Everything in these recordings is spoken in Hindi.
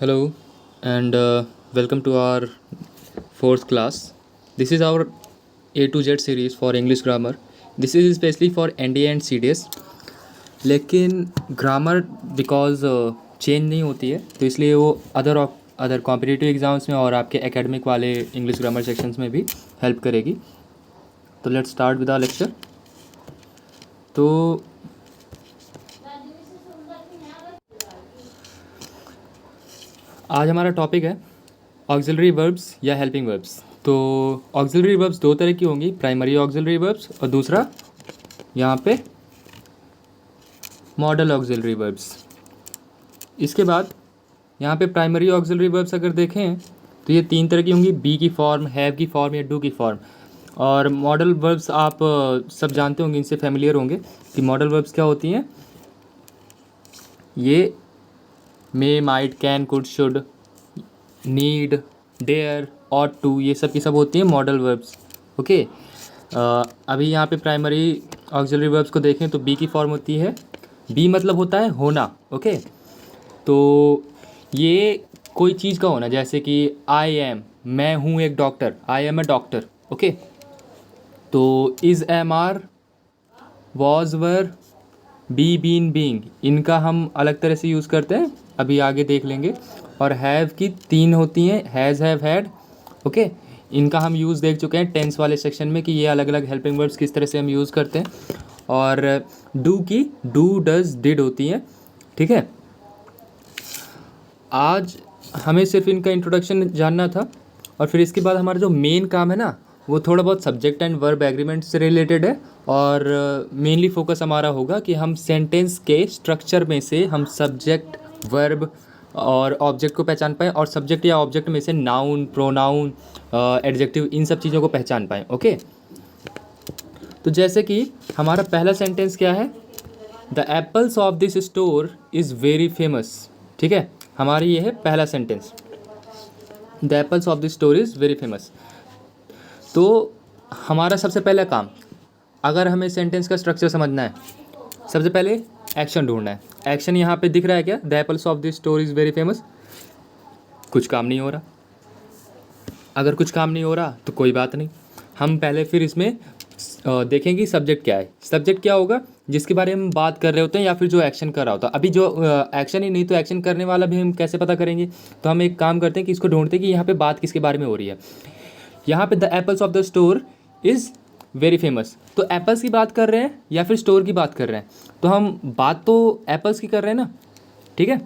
Hello and welcome to our fourth class. This is our A to Z series for English grammar. This is especially for NDA and CDS. लेकिन ग्रामर बिकॉज चेंज नहीं होती है तो इसलिए वो अदर कॉम्पिटिटिव एग्ज़ाम्स में और आपके एकेडमिक वाले इंग्लिश ग्रामर सेक्शंस में भी हेल्प करेगी. तो let's start with our lecture. तो आज हमारा टॉपिक है ऑक्सिलरी वर्ब्स या हेल्पिंग वर्ब्स. तो ऑक्सिलरी वर्ब्स दो तरह की होंगी, प्राइमरी ऑक्सिलरी वर्ब्स और दूसरा यहाँ पे मॉडल ऑक्सिलरी वर्ब्स. इसके बाद यहाँ पे प्राइमरी ऑक्सिलरी वर्ब्स अगर देखें तो ये तीन तरह की होंगी, बी की फॉर्म, हैव की फॉर्म या डू की फॉर्म. और मॉडल वर्ब्स आप सब जानते होंगे, इनसे फेमिलियर होंगे कि मॉडल वर्ब्स क्या होती हैं. ये may, might, can, could, should, need, dare, ought to, ये सब की सब होती हैं मॉडल वर्ब्स. ओके. अभी यहाँ पे प्राइमरी ऑक्सिलरी वर्ब्स को देखें तो बी की फॉर्म होती है. बी मतलब होता है होना. ओके. तो ये कोई चीज़ का होना, जैसे कि आई एम, मैं हूँ एक doctor, I am a doctor. Okay. तो is, am, are, was, were, be, been, being, इनका हम अलग तरह से यूज़ करते हैं, अभी आगे देख लेंगे. और हैव की तीन होती हैं, हैज़, हैव, हैड. ओके. इनका हम यूज़ देख चुके हैं टेंस वाले सेक्शन में कि ये अलग अलग हेल्पिंग वर्ब्स किस तरह से हम यूज़ करते हैं. और डू की डू, डज, डिड होती हैं. ठीक है. आज हमें सिर्फ इनका इंट्रोडक्शन जानना था और फिर इसके बाद हमारा जो मेन काम है ना, वो थोड़ा बहुत सब्जेक्ट एंड वर्ब एग्रीमेंट से रिलेटेड है. और मेनली फोकस हमारा होगा कि हम सेंटेंस के स्ट्रक्चर में से हम सब्जेक्ट, वर्ब और ऑब्जेक्ट को पहचान पाएँ, और सब्जेक्ट या ऑब्जेक्ट में से नाउन, प्रोनाउन, एडजेक्टिव, इन सब चीज़ों को पहचान पाएँ. ओके. तो जैसे कि हमारा पहला सेंटेंस क्या है, the apples of this store is very famous. ठीक है. हमारी ये है पहला sentence, the apples of this store is very famous. तो हमारा सबसे पहला काम, अगर हमें सेंटेंस का स्ट्रक्चर समझना है, सबसे पहले एक्शन ढूंढना है. एक्शन यहाँ पे दिख रहा है क्या, the apples of this store is very famous. कुछ काम नहीं हो रहा. अगर कुछ काम नहीं हो रहा तो कोई बात नहीं, हम पहले फिर इसमें देखेंगे सब्जेक्ट क्या है. सब्जेक्ट क्या होगा, जिसके बारे में हम बात कर रहे होते हैं या फिर जो एक्शन कर रहा होता है. अभी जो एक्शन ही नहीं तो एक्शन करने वाला भी हम कैसे पता करेंगे. तो हम एक काम करते हैं कि इसको ढूंढते हैं कि यहाँ पे बात किसके बारे में हो रही है. यहाँ पे the apples of the store is very famous, तो एप्पल्स की बात कर रहे हैं या फिर स्टोर की बात कर रहे हैं. तो हम बात तो एप्पल्स की कर रहे हैं ना. ठीक है.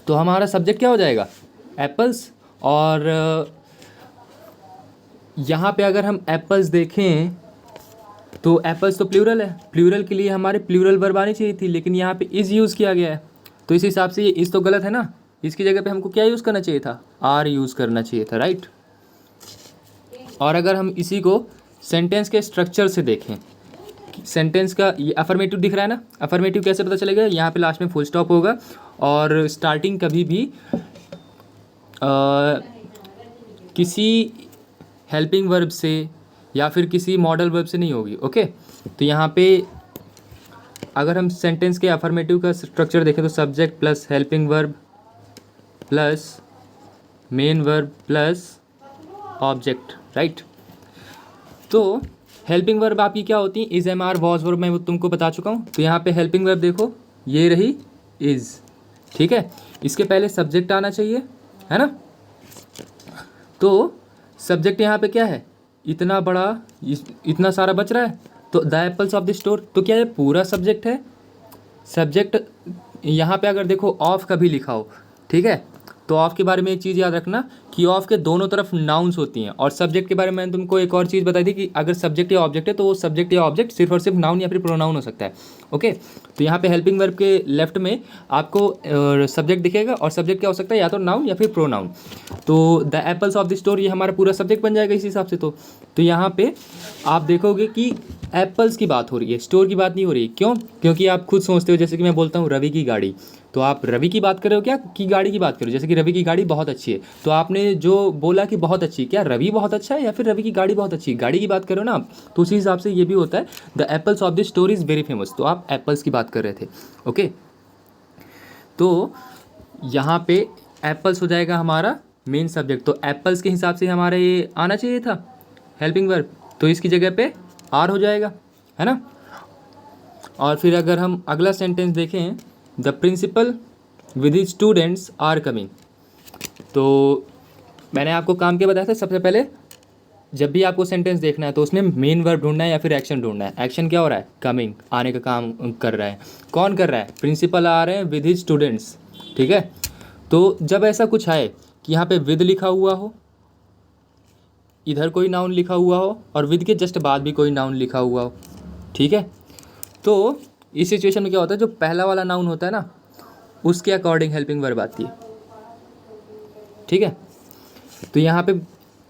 तो हमारा सब्जेक्ट क्या हो जाएगा, एप्पल्स. और यहाँ पे अगर हम एप्पल्स देखें तो एप्पल्स तो प्लूरल है, प्लूरल के लिए हमारे प्लूरल वर्ब आनी चाहिए थी, लेकिन यहाँ पे इज़ यूज़ किया गया है. तो इस हिसाब से ये इज़ तो गलत है ना. इसकी जगह पे हमको क्या यूज़ करना चाहिए था, आर यूज़ करना चाहिए था. राइट. और अगर हम इसी को सेंटेंस के स्ट्रक्चर से देखें, सेंटेंस का ये अफर्मेटिव दिख रहा है ना, अफर्मेटिव कैसे पता चलेगा, यहाँ पे लास्ट में फुल स्टॉप होगा और स्टार्टिंग कभी भी किसी हेल्पिंग वर्ब से या फिर किसी मॉडल वर्ब से नहीं होगी. ओके. तो यहाँ पे अगर हम सेंटेंस के अफर्मेटिव का स्ट्रक्चर देखें तो subject plus helping verb plus main verb plus object. Right. तो हेल्पिंग वर्ब आपकी क्या होती है, is, am, are, was, verb, मैं वो तुमको बता चुका हूँ. तो यहाँ पे हेल्पिंग वर्ब देखो, ये रही इज़. ठीक है. इसके पहले सब्जेक्ट आना चाहिए, है ना. तो सब्जेक्ट यहाँ पे क्या है, इतना बड़ा, इतना सारा बच रहा है, तो the apples of the store, तो क्या ये पूरा सब्जेक्ट है. सब्जेक्ट यहाँ पे अगर देखो ऑफ कभी लिखा हो, ठीक है, तो ऑफ के बारे में एक चीज़ याद रखना कि ऑफ के दोनों तरफ नाउन्स होती हैं. और सब्जेक्ट के बारे में मैंने तुमको एक और चीज़ बताई थी कि अगर सब्जेक्ट या ऑब्जेक्ट है तो वो सब्जेक्ट या ऑब्जेक्ट सिर्फ और सिर्फ नाउन या फिर प्रोनाउन हो सकता है. ओके. तो यहाँ पे हेल्पिंग वर्ब के लेफ्ट में आपको सब्जेक्ट दिखेगा और सब्जेक्ट क्या हो सकता है, या तो नाउन या फिर प्रोनाउन. तो the apples of the store ये हमारा पूरा सब्जेक्ट बन जाएगा इस हिसाब से. तो यहाँ पे आप देखोगे कि एप्पल्स की बात हो रही है, स्टोर की बात नहीं हो रही. क्यों, क्योंकि आप खुद सोचते हो, जैसे कि मैं बोलता हूँ रवि की गाड़ी, तो आप रवि की बात कर रहे हो क्या, कि गाड़ी की बात कर रहे हो. जैसे कि रवि की गाड़ी बहुत अच्छी है, तो आपने जो बोला कि बहुत अच्छी, क्या रवि बहुत अच्छा है या फिर रवि की गाड़ी बहुत अच्छी है, गाड़ी की बात करो ना आप. तो उसी हिसाब से ये भी होता है, the apples of the store is very famous, तो आप एप्पल्स की बात कर रहे थे. ओके. तो यहाँ पे एप्पल्स हो जाएगा हमारा मेन सब्जेक्ट, तो एप्पल्स के हिसाब से हमारा ये आना चाहिए था हेल्पिंग वर्ब, तो इसकी जगह पे आर हो जाएगा, है ना। और फिर अगर हम अगला सेंटेंस देखें, the principal with his students are coming, तो मैंने आपको काम क्या बताया था सबसे पहले, जब भी आपको सेंटेंस देखना है तो उसमें मेन वर्ब ढूंढना है या फिर एक्शन ढूंढना है। एक्शन क्या हो रहा है, कमिंग, आने का काम कर रहा है। कौन कर रहा है, प्रिंसिपल आ रहे हैं विद हिज स्टूडेंट्स, ठीक है। तो जब ऐसा कुछ आए कि यहाँ पे विद लिखा हुआ हो, इधर कोई नाउन लिखा हुआ हो और विद के जस्ट बाद भी कोई नाउन लिखा हुआ हो, ठीक है, तो इस सिचुएशन में क्या होता है, जो पहला वाला नाउन होता है ना उसके अकॉर्डिंग हेल्पिंग वर्ब आती है, ठीक है। तो यहाँ पे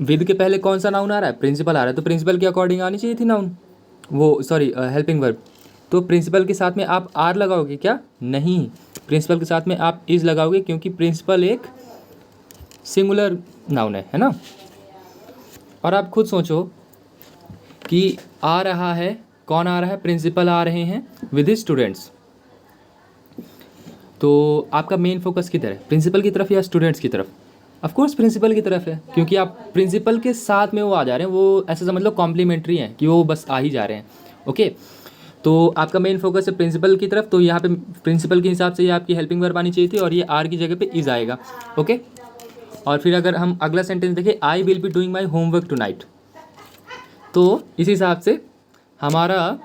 विद के पहले कौन सा नाउन आ रहा है, प्रिंसिपल आ रहा है, तो प्रिंसिपल के अकॉर्डिंग आनी चाहिए थी नाउन, वो सॉरी हेल्पिंग वर्ब। तो प्रिंसिपल के साथ में आप आर लगाओगे क्या, नहीं, प्रिंसिपल के साथ में आप इज लगाओगे, क्योंकि प्रिंसिपल एक सिंगुलर नाउन है ना। और आप खुद सोचो कि आ रहा है, कौन आ रहा है, प्रिंसिपल आ रहे हैं विद हिज स्टूडेंट्स, तो आपका मेन फोकस किधर है, प्रिंसिपल की तरफ या स्टूडेंट्स की तरफ, ऑफ कोर्स प्रिंसिपल की तरफ है, क्योंकि आप प्रिंसिपल के साथ में वो आ जा रहे हैं, वो ऐसा समझ लो कॉम्प्लीमेंट्री हैं कि वो बस आ ही जा रहे हैं, ओके। तो आपका मेन फोकस है प्रिंसिपल की तरफ, तो यहाँ पे प्रिंसिपल के हिसाब से ये आपकी हेल्पिंग वर्ब आनी चाहिए थी और ये आर की जगह पे इज आएगा, ओके। और फिर अगर हम अगला सेंटेंस देखें, I will be doing my homework tonight, तो इस हिसाब से हमारा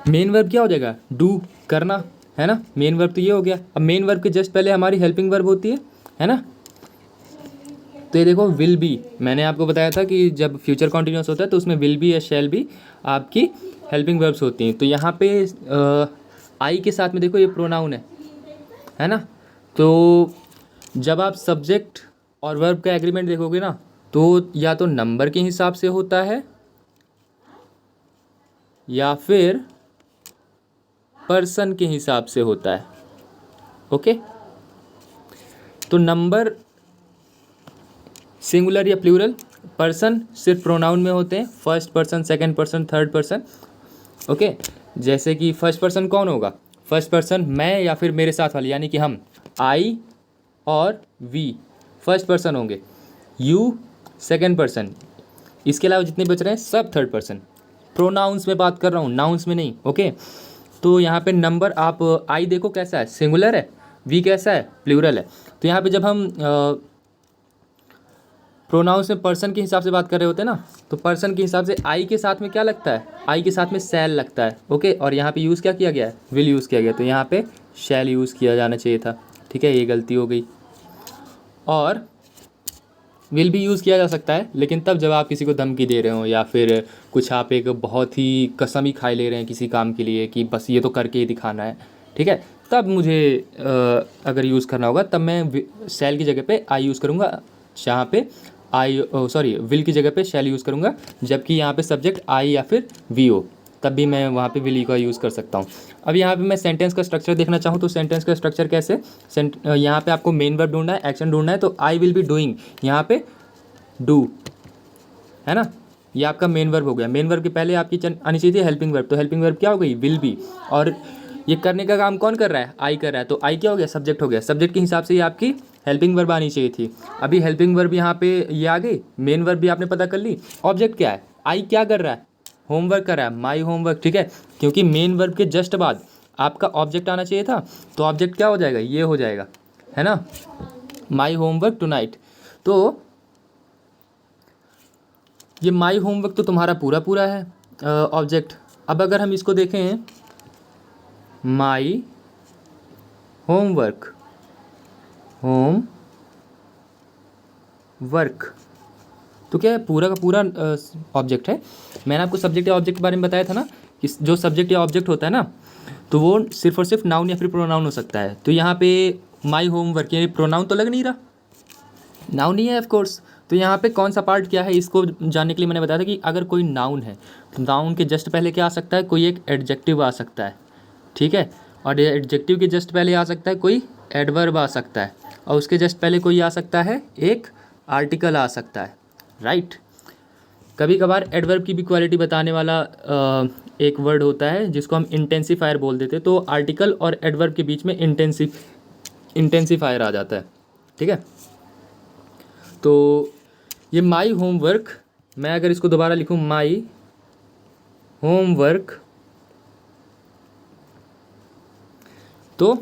मेन वर्ब क्या हो जाएगा, डू, करना, है ना। मेन वर्ब तो ये हो गया। अब मेन वर्ब के जस्ट पहले हमारी हेल्पिंग वर्ब होती है ना। तो ये देखो विल बी, मैंने आपको बताया था कि जब फ्यूचर कॉन्टिन्यूस होता है तो उसमें विल बी या शैल बी आपकी हेल्पिंग वर्ब्स होती हैं। तो यहाँ पे आई के साथ में देखो ये प्रोनाउन है ना। तो जब आप सब्जेक्ट और वर्ब का एग्रीमेंट देखोगे ना, तो या तो नंबर के हिसाब से होता है या फिर पर्सन के हिसाब से होता है, ओके। तो नंबर सिंगुलर या प्लूरल, पर्सन सिर्फ प्रोनाउन में होते हैं, first person, second person, third person, okay. जैसे कि फर्स्ट पर्सन कौन होगा, फर्स्ट पर्सन मैं या फिर मेरे साथ वाले, यानी कि हम, आई और वी फर्स्ट पर्सन होंगे, यू सेकंड पर्सन, इसके अलावा जितने बच रहे हैं सब थर्ड पर्सन। प्रोनाउंस में बात कर रहा हूँ, नाउंस में नहीं, ओके। तो यहाँ पे नंबर आप आई देखो कैसा है, सिंगुलर है, वी कैसा है, प्लूरल है। तो यहाँ पे जब हम प्रोनाउंस में पर्सन के हिसाब से बात कर रहे होते हैं ना, तो पर्सन के हिसाब से आई के साथ में क्या लगता है, आई के साथ में शैल लगता है, ओके। और यहाँ पे यूज़ क्या किया गया है, विल यूज़ किया गया, तो यहाँ पे शैल यूज़ किया जाना चाहिए था, ठीक है, ये गलती हो गई। और विल भी यूज़ किया जा सकता है, लेकिन तब जब आप किसी को धमकी दे रहे हो या फिर कुछ आप एक बहुत ही कसम ही खाए ले रहे हैं किसी काम के लिए कि बस ये तो करके ही दिखाना है, ठीक है, तब मुझे अगर यूज़ करना होगा तब मैं शैल की जगह पे आई यूज़ करूँगा, यहाँ पे आई सॉरी विल की जगह पे शैल यूज़ करूँगा, जबकि यहाँ पे सब्जेक्ट आई या फिर वी हो, तब भी मैं वहाँ पे विल का यूज़ कर सकता हूँ। अब यहाँ पे मैं सेंटेंस का स्ट्रक्चर देखना चाहूँ तो सेंटेंस का स्ट्रक्चर कैसे, यहाँ पे आपको मेन वर्ब ढूंढना है, एक्शन ढूंढना है, तो आई विल बी डूइंग, यहाँ पे डू, है ना, ये आपका मेन वर्ब हो गया। मेन वर्ब के पहले आपकी आनी चाहिए थी हेल्पिंग वर्ब, तो हेल्पिंग वर्ब क्या हो गई, विल बी, और ये करने का काम कौन कर रहा है, आई कर रहा है, तो आई क्या हो गया, सब्जेक्ट हो गया। सब्जेक्ट के हिसाब से ये आपकी हेल्पिंग वर्ब आनी चाहिए थी। अभी हेल्पिंग वर्ब यहाँ पे ये आ गई, मेन वर्ब भी आपने पता कर ली, ऑब्जेक्ट क्या है, आई क्या कर रहा है, होमवर्क कर रहा है, माई होमवर्क, ठीक है, क्योंकि मेन वर्ब के जस्ट बाद आपका ऑब्जेक्ट आना चाहिए था, तो ऑब्जेक्ट क्या हो जाएगा, ये हो जाएगा, है ना, माई होमवर्क टुनाइट। तो ये माई होमवर्क तो तुम्हारा पूरा पूरा है ऑब्जेक्ट। अब अगर हम इसको देखें, माई होमवर्क, होम वर्क, तो क्या है, पूरा का पूरा ऑब्जेक्ट है। मैंने आपको सब्जेक्ट या ऑब्जेक्ट के बारे में बताया था ना कि जो सब्जेक्ट या ऑब्जेक्ट होता है ना, तो वो सिर्फ और सिर्फ नाउन या फिर प्रोनाउन हो सकता है। तो यहाँ पे माई होमवर्क ये प्रोनाउन तो लग नहीं रहा, नाउन ही है ऑफ कोर्स। तो यहाँ पे कौन सा पार्ट क्या है इसको जानने के लिए मैंने बताया था कि अगर कोई नाउन है तो नाउन के जस्ट पहले क्या आ सकता है, कोई एक एडजेक्टिव आ सकता है, ठीक है, और एडजेक्टिव के जस्ट पहले आ सकता है कोई एडवर्ब आ सकता है, और उसके जस्ट पहले कोई आ सकता है एक आर्टिकल आ सकता है, राइट। कभी कभार एडवर्ब की भी क्वालिटी बताने वाला एक वर्ड होता है जिसको हम इंटेंसिफायर बोल देते हैं, तो आर्टिकल और एडवर्ब के बीच में इंटेंसिफायर आ जाता है, ठीक है। तो ये माई होमवर्क, मैं अगर इसको दोबारा लिखूँ माई होमवर्क, तो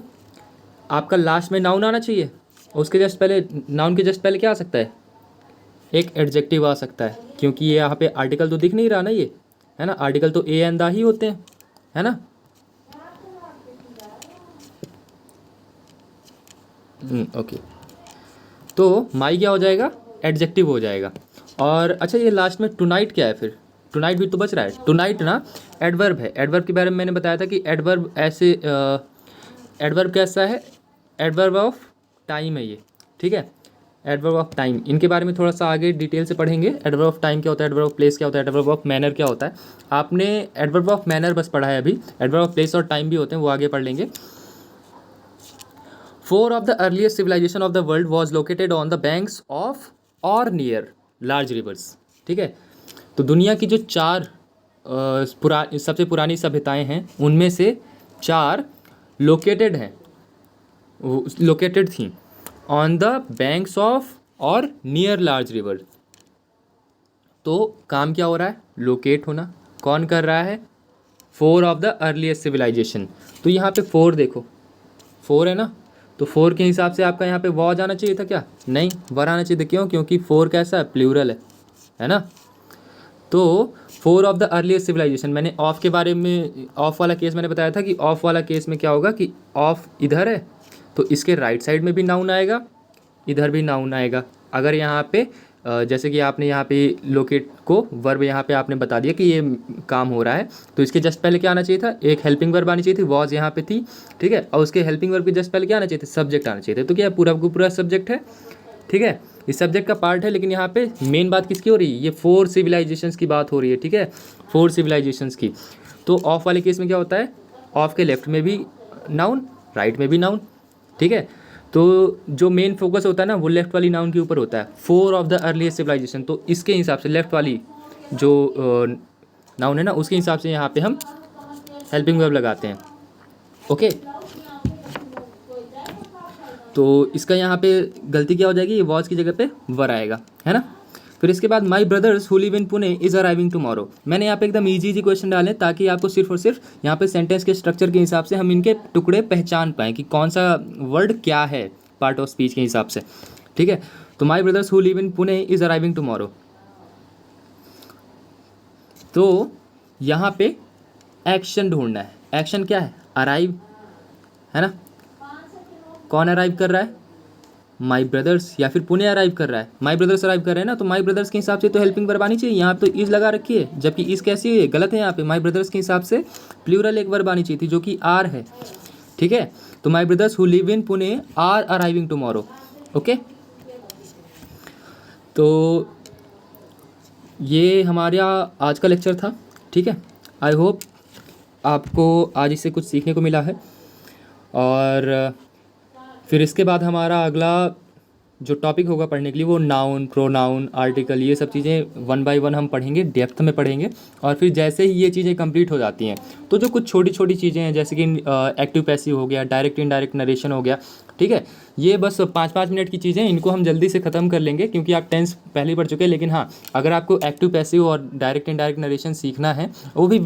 आपका लास्ट में नाउन आना चाहिए, उसके जस्ट पहले, नाउन के जस्ट पहले क्या आ सकता है, एक एडजेक्टिव आ सकता है, क्योंकि ये यहाँ पे आर्टिकल तो दिख नहीं रहा ना, ये है ना, आर्टिकल तो ए एंड द ही होते हैं, है ना। ओके, तो माई क्या हो जाएगा, एडजेक्टिव हो जाएगा। और अच्छा ये लास्ट में टुनाइट क्या है फिर, टुनाइट भी तो बच रहा है। टुनाइट ना एडवर्ब है, एडवर्ब के बारे में मैंने बताया था कि एडवर्ब ऐसे एडवर्ब कैसा है, एडवर्ब ऑफ टाइम है ये, ठीक है, एडवर्ब ऑफ टाइम, इनके बारे में थोड़ा सा आगे डिटेल से पढ़ेंगे। एडवर्ब ऑफ टाइम क्या होता है, एडवर्ब ऑफ प्लेस क्या होता है, एडवर्ब ऑफ मैनर क्या होता है। आपने एडवर्ब ऑफ मैनर बस पढ़ा है अभी, एडवर्ब ऑफ प्लेस और टाइम भी होते हैं, वो आगे पढ़ लेंगे। 4 of the earliest civilization of the world was located on the banks of or near large rivers, ठीक है। तो दुनिया की जो 4 सबसे पुरानी सभ्यताएं हैं, उनमें से 4 लोकेटेड हैं, लोकेटेड थी ऑन द बैंक्स ऑफ और नियर लार्ज रिवर। तो काम क्या हो रहा है, लोकेट होना, कौन कर रहा है, 4 ऑफ द अर्लीस्ट सिविलाइजेशन। तो यहाँ पे 4 देखो, 4 है ना, तो 4 के हिसाब से आपका यहाँ पे वॉज आना चाहिए था क्या, नहीं, वर आना चाहिए था। क्यों, क्योंकि 4 कैसा है, प्लूरल है ना। तो 4 ऑफ द अर्लीस्ट सिविलाइजेशन, मैंने ऑफ के बारे में, ऑफ वाला केस मैंने बताया था कि ऑफ वाला केस में क्या होगा कि ऑफ इधर है तो इसके राइट साइड में भी नाउन आएगा, इधर भी नाउन आएगा। अगर यहाँ पे जैसे कि आपने यहाँ पे लोकेट को वर्ब यहाँ पे आपने बता दिया कि ये काम हो रहा है, तो इसके जस्ट पहले क्या आना चाहिए था, एक हेल्पिंग वर्ब आनी चाहिए थी, वॉज यहाँ पे थी, ठीक है, और उसके हेल्पिंग वर्ब के जस्ट पहले क्या आना चाहिए था, सब्जेक्ट आना चाहिए था। तो क्या पूरा का पूरा सब्जेक्ट है, ठीक है, इस सब्जेक्ट का पार्ट है। लेकिन यहाँ पे मेन बात किसकी हो रही है, ये 4 सिविलाइजेशंस की बात हो रही है, ठीक है, 4 सिविलाइजेशंस की। तो ऑफ वाले केस में क्या होता है, ऑफ के लेफ्ट में भी नाउन, राइट में भी नाउन, ठीक है। तो जो मेन फोकस होता है ना, वो लेफ्ट वाली नाउन के ऊपर होता है, 4 ऑफ द अर्लीस्ट सिविलाइजेशन। तो इसके हिसाब से लेफ्ट वाली जो नाउन है ना, उसके हिसाब से यहाँ पे हम हेल्पिंग वर्ब लगाते हैं, ओके। तो इसका यहाँ पे गलती क्या हो जाएगी, ये वॉज की जगह पे वर आएगा, है ना। फिर इसके बाद my brothers who live in Pune is arriving tomorrow. मैंने यहाँ पे एकदम इजी क्वेश्चन डाले ताकि आपको सिर्फ और सिर्फ यहाँ पे सेंटेंस के स्ट्रक्चर के हिसाब से हम इनके टुकड़े पहचान पाएँ कि कौन सा वर्ड क्या है पार्ट ऑफ स्पीच के हिसाब से, ठीक है। तो my brothers who live in Pune is arriving tomorrow, तो यहाँ पे एक्शन ढूंढना है। एक्शन क्या है, अराइव, है ना। कौन अराइव कर रहा है, माई ब्रदर्स, या फिर पुणे अराइव कर रहा है, माई ब्रदर्स अराइव कर रहे हैं ना, तो माई ब्रदर्स के हिसाब से तो हेल्पिंग वर्ब आनी चाहिए। यहाँ पे तो इज लगा रखी है, जबकि इज कैसी है, गलत है। यहाँ पे माई ब्रदर्स के हिसाब से प्लूरल एक वर्ब आनी चाहिए थी, जो कि आर है, ठीक है। तो my brothers who live in Pune are arriving tomorrow, okay. तो ये हमारा आज का लेक्चर था, ठीक है। आई होप आपको आज इससे कुछ सीखने को मिला है। और फिर इसके बाद हमारा अगला जो टॉपिक होगा पढ़ने के लिए वो नाउन, प्रोनाउन, आर्टिकल, ये सब चीज़ें 1 बाय 1 हम पढ़ेंगे, डेप्थ में पढ़ेंगे। और फिर जैसे ही ये चीज़ें कंप्लीट हो जाती हैं तो जो कुछ छोटी छोटी चीज़ें हैं, जैसे कि एक्टिव पैसिव हो गया, डायरेक्ट इनडायरेक्ट नरेशन हो गया, ठीक है, ये बस 5-5 मिनट की चीज़ें, इनको हम जल्दी से ख़त्म कर लेंगे क्योंकि आप टेंस पहले ही पढ़ चुके हैं। लेकिन हाँ, अगर आपको एक्टिव पैसिव और डायरेक्ट इनडायरेक्ट नरेशन सीखना है, वो भी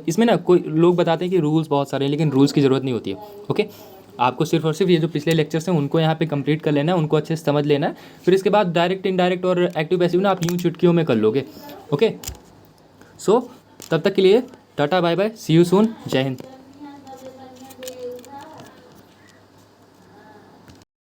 इसमें ना कोई लोग बताते हैं कि रूल्स बहुत सारे हैं, लेकिन रूल्स की ज़रूरत नहीं होती है, ओके। आपको सिर्फ और सिर्फ ये जो पिछले लेक्चर्स हैं उनको यहाँ पे कंप्लीट कर लेना है, उनको अच्छे से समझ लेना है। फिर इसके बाद डायरेक्ट इनडायरेक्ट और एक्टिव पैसिव ना आप यूं चुटकियों में कर लोगे, ओके। सो तब तक के लिए tata bye bye, see you soon, जय हिंद।